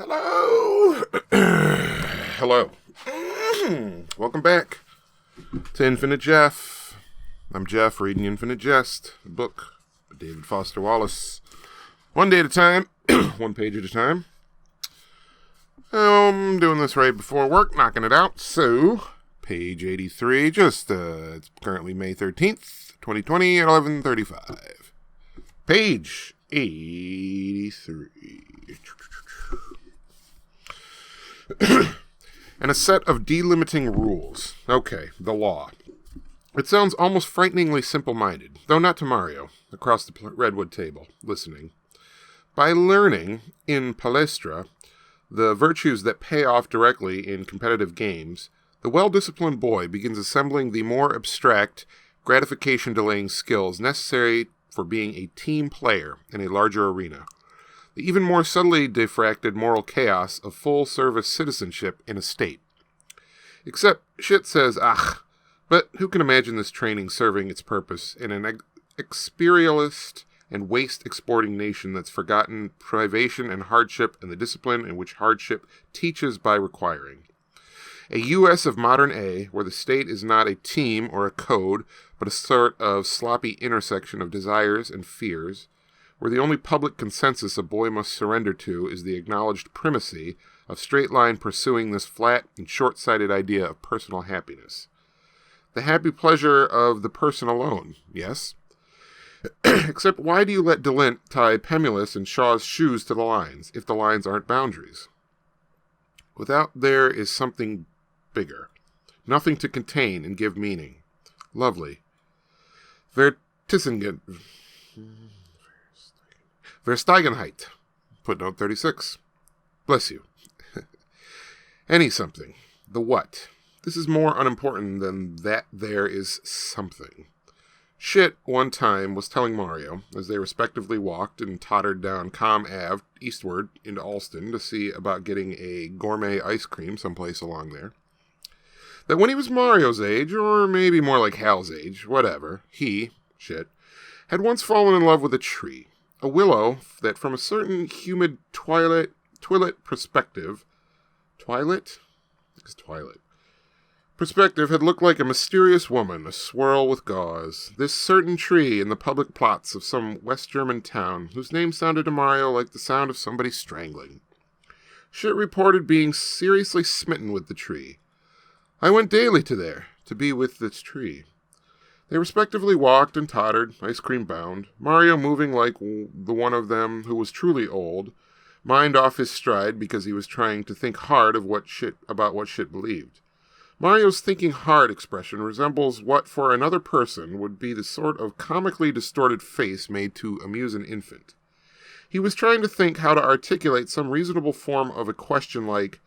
Hello. Hello. Welcome back to Infinite Jeff. I'm Jeff, reading Infinite Jest, a book by David Foster Wallace. One day at a time, one page at a time. I'm doing this right before work, knocking it out. So, page 83, it's currently May 13th, 2020 at 11:35. Page 83. And a set of delimiting rules. Okay, the law. It sounds almost frighteningly simple-minded, though not to Mario, across the redwood table, listening. By learning, in palestra, the virtues that pay off directly in competitive games, the well-disciplined boy begins assembling the more abstract, gratification-delaying skills necessary for being a team player in a larger arena. The even more subtly diffracted moral chaos of full-service citizenship in a state. Except, shit says, but who can imagine this training serving its purpose in an experialist and waste-exporting nation that's forgotten privation and hardship and the discipline in which hardship teaches by requiring? A U.S. of modern A, where the state is not a team or a code, but a sort of sloppy intersection of desires and fears, where the only public consensus a boy must surrender to is the acknowledged primacy of straight-line pursuing this flat and short-sighted idea of personal happiness. The happy pleasure of the person alone, yes? Except why do you let Delint tie Pemulus and Shaw's shoes to the lines, if the lines aren't boundaries? Without there is something bigger. Nothing to contain and give meaning. Lovely. Versteigenheit. Footnote 36. Bless you. Any something. The what. This is more unimportant than that there is something. Shit, one time, was telling Mario, as they respectively walked and tottered down Com Ave eastward into Alston to see about getting a gourmet ice cream someplace along there, that when he was Mario's age, or maybe more like Hal's age, whatever, he, shit, had once fallen in love with a tree. A willow that from a certain humid twilit perspective, perspective had looked like a mysterious woman, a swirl with gauze. This certain tree in the public plots of some West German town, whose name sounded to Mario like the sound of somebody strangling. Shit reported being seriously smitten with the tree. I went daily to there, to be with this tree. They respectively walked and tottered, ice cream bound, Mario moving like the one of them who was truly old, mind off his stride because he was trying to think hard about what shit believed. Mario's thinking hard expression resembles what for another person would be the sort of comically distorted face made to amuse an infant. He was trying to think how to articulate some reasonable form of a question like,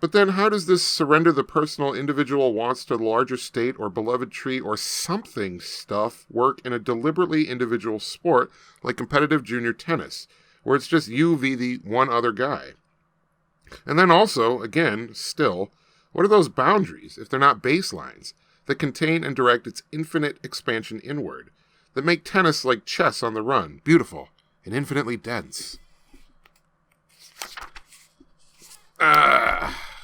but then how does this surrender the personal individual wants to the larger state or beloved tree or something stuff work in a deliberately individual sport like competitive junior tennis, where it's just you v the one other guy? And then also, again, still, what are those boundaries, if they're not baselines, that contain and direct its infinite expansion inward, that make tennis like chess on the run, beautiful and infinitely dense?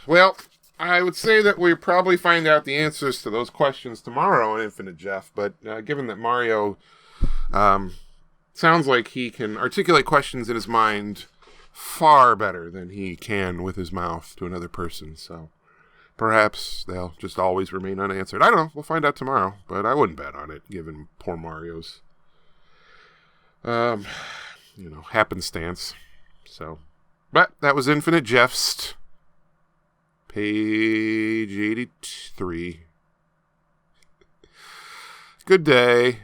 Well, I would say that we'll probably find out the answers to those questions tomorrow on Infinite Jeff, but given that Mario sounds like he can articulate questions in his mind far better than he can with his mouth to another person, so perhaps they'll just always remain unanswered. I don't know, we'll find out tomorrow, but I wouldn't bet on it, given poor Mario's, happenstance, so... But that was Infinite Jeff's page 83. Good day.